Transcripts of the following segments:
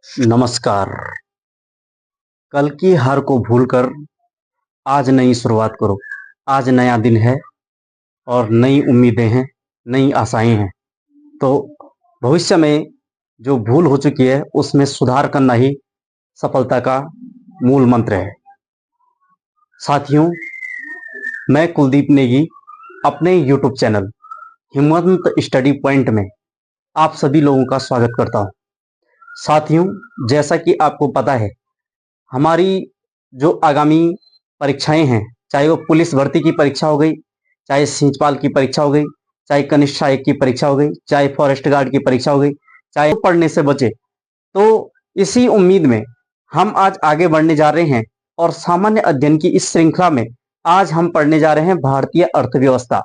नमस्कार। कल की हार को भूलकर आज नई शुरुआत करो। आज नया दिन है और नई उम्मीदें हैं, नई आशाएं हैं। तो भविष्य में जो भूल हो चुकी है उसमें सुधार करना ही सफलता का मूल मंत्र है। साथियों, मैं कुलदीप नेगी अपने यूट्यूब चैनल हिम्मत स्टडी पॉइंट में आप सभी लोगों का स्वागत करता हूं। साथियों, जैसा कि आपको पता है, हमारी जो आगामी परीक्षाएं हैं, चाहे वो पुलिस भर्ती की परीक्षा हो गई, चाहे सिंचपाल की परीक्षा हो गई, चाहे कनिष्ठ सहायक की परीक्षा हो गई, चाहे फॉरेस्ट गार्ड की परीक्षा हो गई, चाहे पढ़ने से बचे, तो इसी उम्मीद में हम आज आगे बढ़ने जा रहे हैं और सामान्य अध्ययन की इस श्रृंखला में आज हम पढ़ने जा रहे हैं भारतीय अर्थव्यवस्था।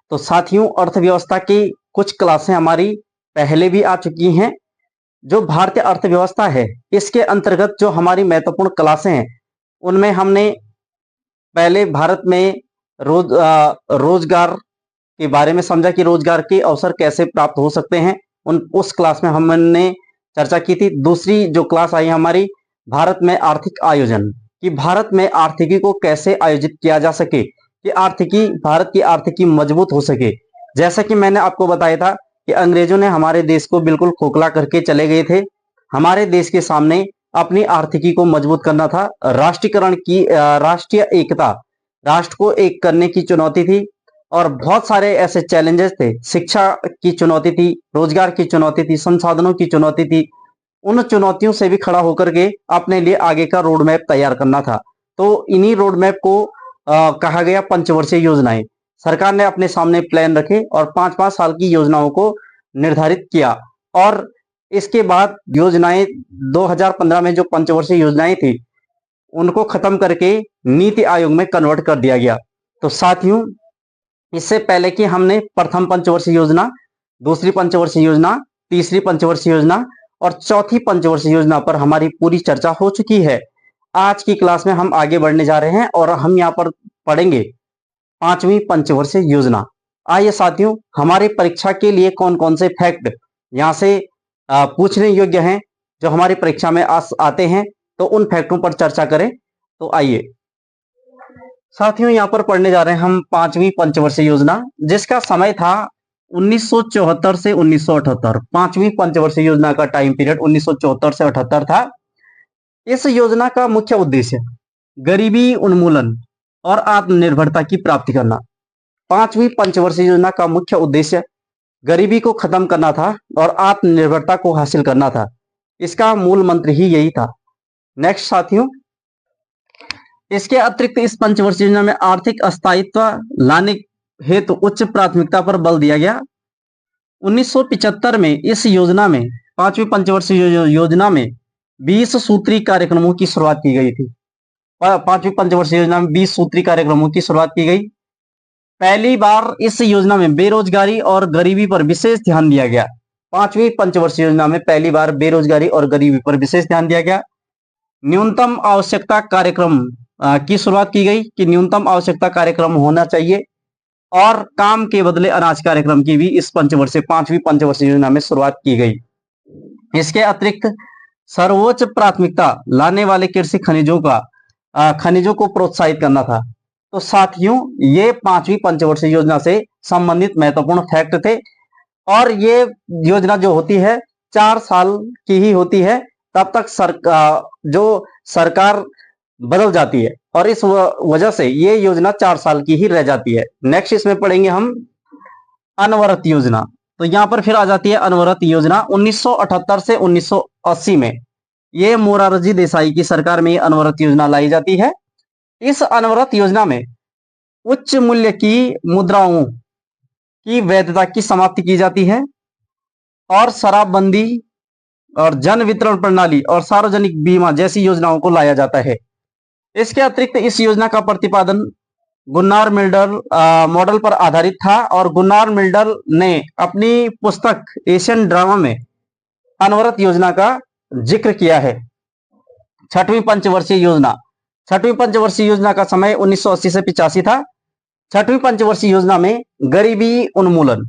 तो साथियों, अर्थव्यवस्था की कुछ क्लासें हमारी पहले भी आ चुकी हैं। जो भारतीय अर्थव्यवस्था है, इसके अंतर्गत जो हमारी महत्वपूर्ण क्लासें हैं, उनमें हमने पहले भारत में रोजगार के बारे में समझा कि रोजगार के अवसर कैसे प्राप्त हो सकते हैं। उस क्लास में हमने चर्चा की थी। दूसरी जो क्लास आई हमारी, भारत में आर्थिक आयोजन, कि भारत में आर्थिकी को कैसे आयोजित किया जा सके कि भारत की आर्थिकी मजबूत हो सके। जैसा कि मैंने आपको बताया था कि अंग्रेजों ने हमारे देश को बिल्कुल खोखला करके चले गए थे। हमारे देश के सामने अपनी आर्थिकी को मजबूत करना था। राष्ट्रीयकरण की राष्ट्रीय एकता, राष्ट्र को एक करने की चुनौती थी और बहुत सारे ऐसे चैलेंजेस थे। शिक्षा की चुनौती थी, रोजगार की चुनौती थी, संसाधनों की चुनौती थी। उन चुनौतियों से भी खड़ा होकर के अपने लिए आगे का रोड मैप तैयार करना था। तो इन्हीं रोड मैप को कहा गया पंचवर्षीय योजनाएं। सरकार ने अपने सामने प्लान रखे और 5-5 साल की योजनाओं को निर्धारित किया और इसके बाद योजनाएं 2015 में जो पंचवर्षीय योजनाएं थी, उनको खत्म करके नीति आयोग में कन्वर्ट कर दिया गया। तो साथियों, इससे पहले कि हमने प्रथम पंचवर्षीय योजना, दूसरी पंचवर्षीय योजना, तीसरी पंचवर्षीय योजना और चौथी पंचवर्षीय योजना पर हमारी पूरी चर्चा हो चुकी है। आज की क्लास में हम आगे बढ़ने जा रहे हैं और हम यहाँ पर पढ़ेंगे पांचवी पंचवर्षीय योजना। आइए साथियों, हमारे परीक्षा के लिए कौन कौन से फैक्ट यहाँ से पूछने योग्य हैं, जो हमारी परीक्षा में आते हैं, तो उन फैक्टों पर चर्चा करें। तो आइए साथियों, यहाँ पर पढ़ने जा रहे हैं हम पांचवी पंचवर्षीय योजना, जिसका समय था 1974 से 1978। पांचवी पंचवर्षीय योजना का टाइम पीरियड 1974 से 78 था। इस योजना का मुख्य उद्देश्य गरीबी उन्मूलन और आत्मनिर्भरता की प्राप्ति करना। पांचवी पंचवर्षीय योजना का मुख्य उद्देश्य गरीबी को खत्म करना था और आत्मनिर्भरता को हासिल करना था। इसका मूल मंत्र ही यही था। नेक्स्ट साथियों, इसके अतिरिक्त इस पंचवर्षीय योजना में आर्थिक अस्थायित्व लाने हेतु उच्च प्राथमिकता पर बल दिया गया। 1975 में इस योजना में, पांचवी पंचवर्षीय योजना में 20 सूत्री कार्यक्रमों की शुरुआत की गई थी। पांचवी पंचवर्षीय योजना में 20 सूत्री कार्यक्रमों की शुरुआत की गई। पहली बार इस योजना में बेरोजगारी और गरीबी पर विशेष ध्यान दिया गया। पांचवी पंचवर्षीय योजना में पहली बार बेरोजगारी और गरीबी पर विशेष ध्यान दिया गया। न्यूनतम आवश्यकता कार्यक्रम की शुरुआत की गई कि न्यूनतम आवश्यकता कार्यक्रम होना चाहिए और काम के बदले अनाज कार्यक्रम की भी इस पांचवी पंचवर्षीय योजना में शुरुआत की गई। इसके अतिरिक्त सर्वोच्च प्राथमिकता लाने वाले कृषि खनिजों को प्रोत्साहित करना था। तो साथियों, ये पांचवी पंचवर्षीय योजना से संबंधित महत्वपूर्ण फैक्ट थे और ये योजना जो होती है 4 साल की ही होती है। तब तक सरकार बदल जाती है और इस वजह से ये योजना 4 साल की ही रह जाती है। नेक्स्ट इसमें पढ़ेंगे हम अनवरत योजना। तो यहाँ पर फिर आ जाती है अनवरत योजना। 1978 से 1980 में ये मोरारजी देसाई की सरकार में अनवरत योजना लाई जाती है। इस अनवरत योजना में उच्च मूल्य की मुद्राओं की वैधता की समाप्ति की जाती है और शराबबंदी और जन वितरण प्रणाली और सार्वजनिक बीमा जैसी योजनाओं को लाया जाता है। इसके अतिरिक्त इस योजना का प्रतिपादन गुन्नार मिल्डर मॉडल पर आधारित था और गुन्नार मिल्डर ने अपनी पुस्तक एशियन ड्रामा में अनवरत योजना का जिक्र किया है। छठवीं पंचवर्षीय योजना। छठवीं पंचवर्षीय योजना का समय 1980 से 85 था। छठवीं पंचवर्षीय योजना में गरीबी उन्मूलन,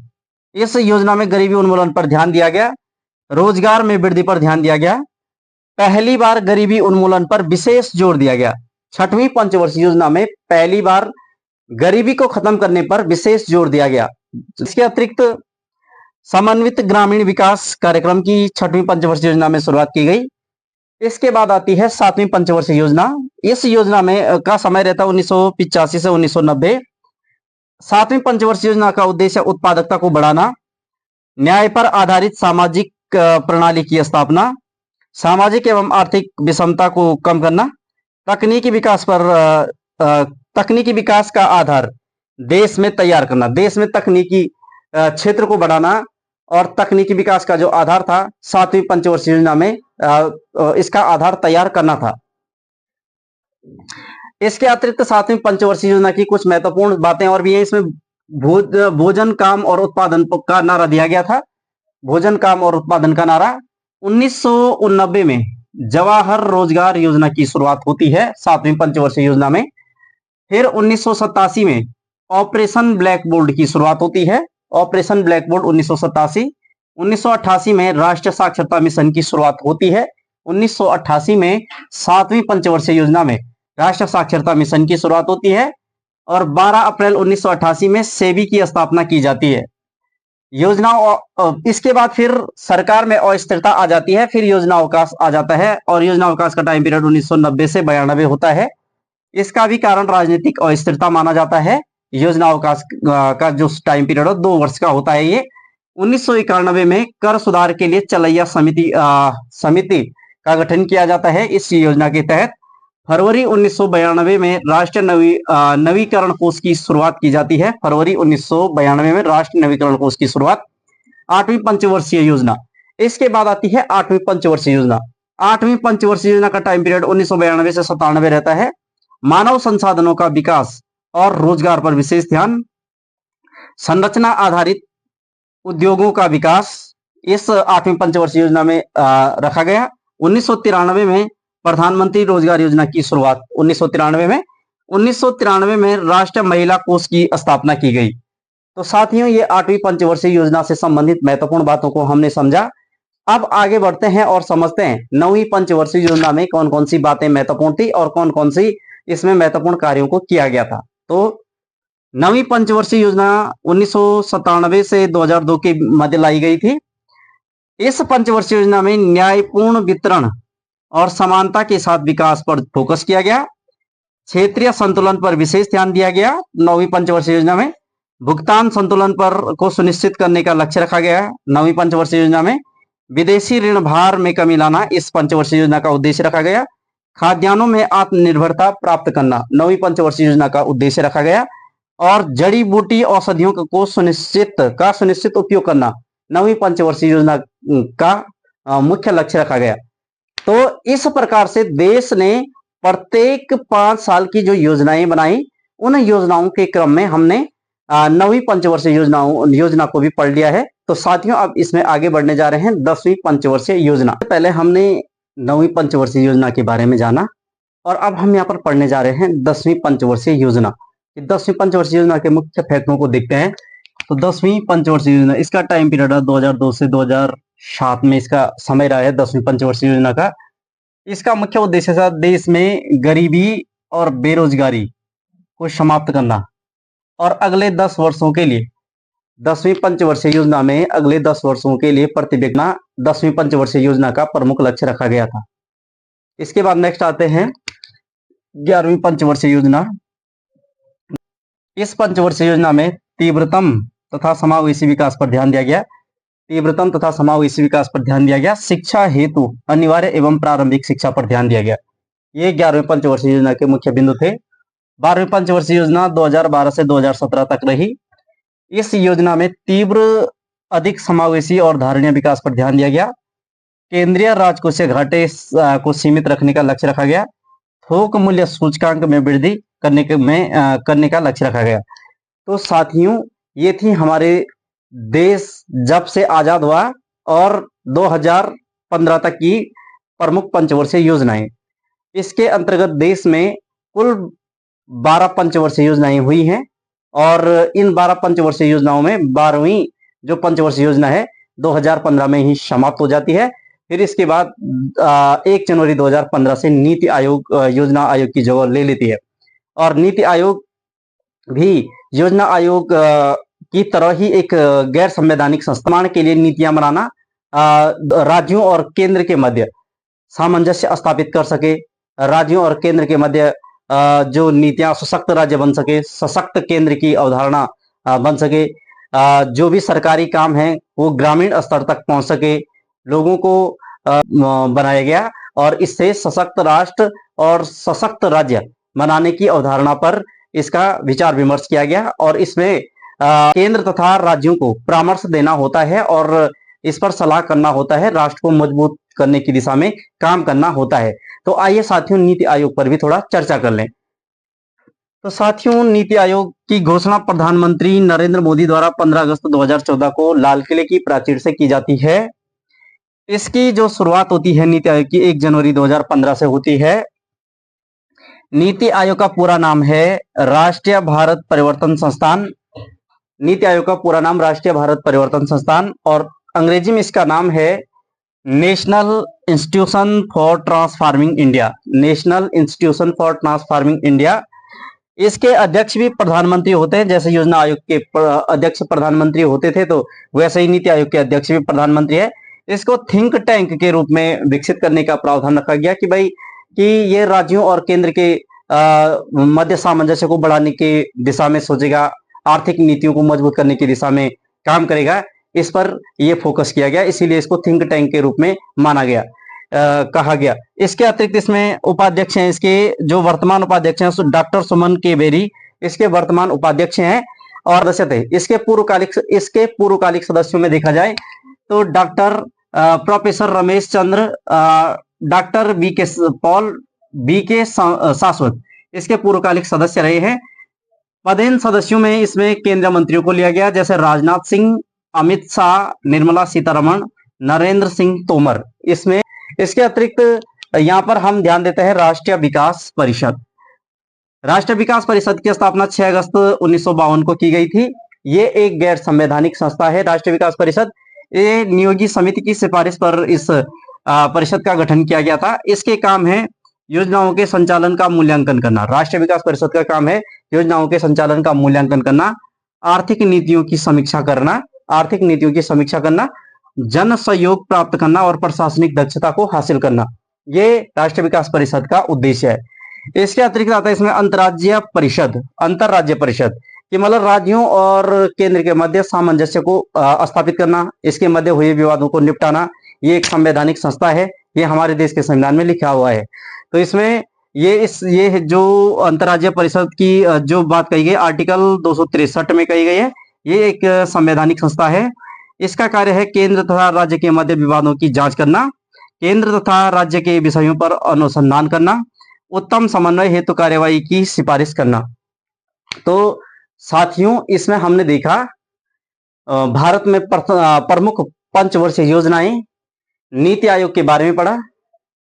इस योजना में गरीबी उन्मूलन पर ध्यान दिया गया। रोजगार में वृद्धि पर ध्यान दिया गया। पहली बार गरीबी उन्मूलन पर विशेष जोर दिया गया। छठवीं पंचवर्षीय योजना में पहली बार गरीबी को खत्म करने पर विशेष जोर दिया गया। इसके अतिरिक्त समन्वित ग्रामीण विकास कार्यक्रम की छठवीं पंचवर्षीय योजना में शुरुआत की गई। इसके बाद आती है सातवीं पंचवर्षीय योजना। इस योजना में का समय रहता है 1985 से 1990। सातवीं पंचवर्षीय योजना का उद्देश्य उत्पादकता को बढ़ाना, न्याय पर आधारित सामाजिक प्रणाली की स्थापना, सामाजिक एवं आर्थिक विषमता को कम करना, तकनीकी विकास का आधार देश में तैयार करना, देश में तकनीकी क्षेत्र को बढ़ाना और तकनीकी विकास का जो आधार था सातवीं पंचवर्षीय योजना में इसका आधार तैयार करना था। इसके अतिरिक्त सातवीं पंचवर्षीय योजना की कुछ महत्वपूर्ण बातें और भी हैं। इसमें भोजन, काम और उत्पादन का नारा दिया गया था। भोजन, काम और उत्पादन का नारा 1989 में जवाहर रोजगार योजना की शुरुआत होती है सातवीं पंचवर्षीय योजना में। फिर 1987 में ऑपरेशन ब्लैक बोर्ड की शुरुआत होती है। Operation black board 1987। 1988 में राष्ट्रीय साक्षरता मिशन की शुरुआत होती है। 1988 में सातवीं पंचवर्षीय योजना में राष्ट्रीय साक्षरता मिशन की शुरुआत होती है और 12 अप्रैल 1988 में सेबी की स्थापना की जाती है। योजनाओं इसके बाद फिर सरकार में अस्थिरता आ जाती है, फिर योजना अवकाश आ जाता है और योजना अवकाश का टाइम पीरियड 1990 से 92 होता है। इसका भी कारण राजनीतिक अस्थिरता माना जाता है। योजना अवकाश का जो टाइम पीरियड है 2 वर्ष का होता है। ये 1991 में कर सुधार के लिए चलैया समिति का गठन किया जाता है। इस योजना के तहत फरवरी 1992 में राष्ट्रीय नवीकरण कोष की शुरुआत की जाती है। फरवरी 1992 में राष्ट्रीय नवीकरण कोष की शुरुआत। आठवीं पंचवर्षीय योजना, इसके बाद आती है आठवीं पंचवर्षीय योजना। आठवीं पंचवर्षीय योजना का टाइम पीरियड 1992 से 97 रहता है। मानव संसाधनों का विकास और रोजगार पर विशेष ध्यान, संरचना आधारित उद्योगों का विकास इस आठवीं पंचवर्षीय योजना में रखा गया। 1993 में प्रधानमंत्री रोजगार योजना की शुरुआत 1993 में राष्ट्रीय महिला कोष की स्थापना की गई। तो साथियों, ये आठवीं पंचवर्षीय योजना से संबंधित महत्वपूर्ण बातों को हमने समझा। अब आगे बढ़ते हैं और समझते हैं नवीं पंचवर्षीय योजना में कौन कौन सी बातें महत्वपूर्ण थी और कौन कौन सी इसमें महत्वपूर्ण कार्यों को किया गया था। तो नवीं पंचवर्षीय योजना 1997 से 2002 के मध्य लाई गई थी। इस पंचवर्षीय योजना में न्यायपूर्ण वितरण और समानता के साथ विकास पर फोकस किया गया। क्षेत्रीय संतुलन पर विशेष ध्यान दिया गया। नवीं पंचवर्षीय योजना में भुगतान संतुलन पर को सुनिश्चित करने का लक्ष्य रखा गया। नवीं पंचवर्षीय योजना में विदेशी ऋण भार में कमी लाना इस पंचवर्षीय योजना का उद्देश्य रखा गया। खाद्यान्नों में आत्मनिर्भरता प्राप्त करना नवीं पंचवर्षीय योजना का उद्देश्य रखा गया। और जड़ी बूटी औषधियों को सुनिश्चित उपयोग करना नवीं पंचवर्षीय योजना का मुख्य लक्ष्य रखा गया। तो इस प्रकार से देश ने प्रत्येक 5 साल की जो योजनाएं बनाई, उन योजनाओं के क्रम में हमने नवीं पंचवर्षीय योजना को भी पढ़ लिया है। तो साथियों, अब इसमें आगे बढ़ने जा रहे हैं 10वीं पंचवर्षीय योजना। पहले हमने नवीं पंचवर्षीय योजना के बारे में जाना और अब हम यहाँ पर पढ़ने जा रहे हैं 10वीं पंचवर्षीय योजना। 10वीं पंचवर्षीय योजना के मुख्य फैक्टरों को देखते हैं। तो 10वीं पंचवर्षीय योजना, इसका टाइम पीरियड है 2002 से 2007 में इसका समय रहा है 10वीं पंचवर्षीय योजना का। इसका मुख्य उद्देश्य था देश में गरीबी और बेरोजगारी को समाप्त करना और अगले 10 वर्षों के लिए 10वीं पंचवर्षीय योजना में अगले 10 वर्षों के लिए प्रतिबद्धता 10वीं पंचवर्षीय योजना का प्रमुख लक्ष्य रखा गया था। इसके बाद नेक्स्ट आते हैं 11वीं पंचवर्षीय योजना। इस पंचवर्षीय योजना में तीव्रतम तथा समावेशी विकास पर ध्यान दिया गया। तीव्रतम तथा समावेशी विकास पर ध्यान दिया गया। शिक्षा हेतु अनिवार्य एवं प्रारंभिक शिक्षा पर ध्यान दिया गया। ये 11वीं पंचवर्षीय योजना के मुख्य बिंदु थे। 12वीं पंचवर्षीय योजना 2012 से 2017 तक रही। इस योजना में तीव्र, अधिक समावेशी और धारणीय विकास पर ध्यान दिया गया। केंद्रीय राजकोषीय घाटे को सीमित रखने का लक्ष्य रखा गया। थोक मूल्य सूचकांक में वृद्धि करने का लक्ष्य रखा गया। तो साथियों, ये थी हमारे देश जब से आजाद हुआ और 2015 तक की प्रमुख पंचवर्षीय योजनाएं। इसके अंतर्गत देश में कुल 12 पंचवर्षीय योजनाएं हुई हैं और इन 12 पंचवर्षीय योजनाओं में 12वीं जो पंचवर्षीय योजना है 2015 में ही समाप्त हो जाती है। फिर इसके बाद 1 जनवरी 2015 से नीति आयोग योजना आयोग की जगह ले लेती है। और नीति आयोग भी योजना आयोग की तरह ही एक गैर संवैधानिक संस्थान के लिए नीतियां बनाना, राज्यों और केंद्र के मध्य सामंजस्य स्थापित कर सके, राज्यों और केंद्र के मध्य जो नीतियां सशक्त राज्य बन सके, सशक्त केंद्र की अवधारणा बन सके, जो भी सरकारी काम है वो ग्रामीण स्तर तक पहुंच सके, लोगों को बनाया गया। और इससे सशक्त राष्ट्र और सशक्त राज्य बनाने की अवधारणा पर इसका विचार विमर्श किया गया। और इसमें केंद्र तथा राज्यों को परामर्श देना होता है और इस पर सलाह करना होता है, राष्ट्र को मजबूत करने की दिशा में काम करना होता है। तो आइए साथियों नीति आयोग पर भी थोड़ा चर्चा कर लें। तो साथियों नीति आयोग की घोषणा प्रधानमंत्री नरेंद्र मोदी द्वारा 15 अगस्त 2014 को लाल किले की प्राचीर से की जाती है। इसकी जो शुरुआत होती है नीति आयोग की 1 जनवरी 2015 से होती है। नीति आयोग का पूरा नाम है राष्ट्रीय भारत परिवर्तन संस्थान। नीति आयोग का पूरा नाम राष्ट्रीय भारत परिवर्तन संस्थान, और अंग्रेजी में इसका नाम है national institution for transforming India. National institution for transforming India. इसके अध्यक्ष भी प्रधानमंत्री होते हैं। जैसे योजना आयोग के अध्यक्ष प्रधानमंत्री होते थे, तो वैसे ही नीति आयोग के अध्यक्ष भी प्रधानमंत्री है। इसको थिंक टैंक के रूप में विकसित करने का प्रावधान रखा गया कि भाई कि ये राज्यों और केंद्र के मध्य सामंजस्य को बढ़ाने की दिशा में सोचेगा, आर्थिक नीतियों को मजबूत करने की दिशा में काम करेगा। इस पर यह फोकस किया गया, इसीलिए इसको थिंक टैंक के रूप में माना गया, कहा गया। इसके अतिरिक्त इसमें उपाध्यक्ष हैं, इसके जो वर्तमान उपाध्यक्ष हैं डॉक्टर सुमन के बेरी इसके वर्तमान उपाध्यक्ष हैं और सदस्य थे। इसके पूर्वकालिक सदस्यों में देखा जाए तो doctor professor Ramesh Chandra, doctor B के शाश्वत इसके पूर्वकालिक सदस्य रहे हैं। पदेन सदस्यों में इसमें केंद्रीय मंत्रियों को लिया गया, जैसे राजनाथ सिंह, अमित शाह, निर्मला सीतारमण, नरेंद्र सिंह तोमर। इसमें इसके अतिरिक्त यहाँ पर हम ध्यान देते हैं राष्ट्रीय विकास परिषद। राष्ट्रीय विकास परिषद की स्थापना 6 अगस्त 1952 को की गई थी। ये एक गैर संवैधानिक संस्था है। राष्ट्रीय विकास परिषद ये नियोगी समिति की सिफारिश पर इस परिषद का गठन किया गया था। इसके काम है योजनाओं के संचालन का मूल्यांकन करना। राष्ट्रीय विकास परिषद का काम है योजनाओं के संचालन का मूल्यांकन करना, आर्थिक नीतियों की समीक्षा करना, जन सहयोग प्राप्त करना और प्रशासनिक दक्षता को हासिल करना। ये राष्ट्रीय विकास परिषद का उद्देश्य है। इसके अतिरिक्त आता है इसमें अंतर्राज्य परिषद कि मतलब राज्यों और केंद्र के मध्य सामंजस्य को स्थापित करना, इसके मध्य हुए विवादों को निपटाना। ये एक संवैधानिक संस्था है, ये हमारे देश के संविधान में लिखा हुआ है। तो इसमें ये जो अंतर्राज्य परिषद की जो बात कही गई आर्टिकल 263 में कही गई है, ये एक संवैधानिक संस्था है। इसका कार्य है केंद्र तथा राज्य के मध्य विवादों की जांच करना, केंद्र तथा राज्य के विषयों पर अनुसंधान करना, उत्तम समन्वय हेतु कार्यवाही की सिफारिश करना। तो साथियों इसमें हमने देखा भारत में प्रमुख पंचवर्षीय योजनाएं, नीति आयोग के बारे में पढ़ा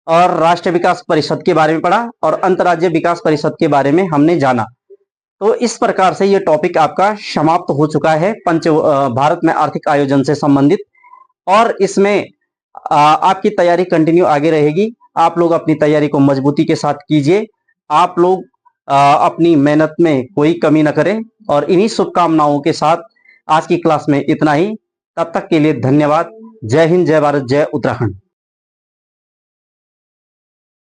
और राष्ट्रीय विकास परिषद के बारे में पढ़ा और अंतर्राज्य विकास परिषद के बारे में हमने जाना। तो इस प्रकार से ये टॉपिक आपका समाप्त हो चुका है भारत में आर्थिक आयोजन से संबंधित। और इसमें आपकी तैयारी कंटिन्यू आगे रहेगी। आप लोग अपनी तैयारी को मजबूती के साथ कीजिए। आप लोग अपनी मेहनत में कोई कमी न करें। और इन्हीं शुभकामनाओं के साथ आज की क्लास में इतना ही। तब तक के लिए धन्यवाद। जय हिंद, जय भारत, जय उत्तराखंड।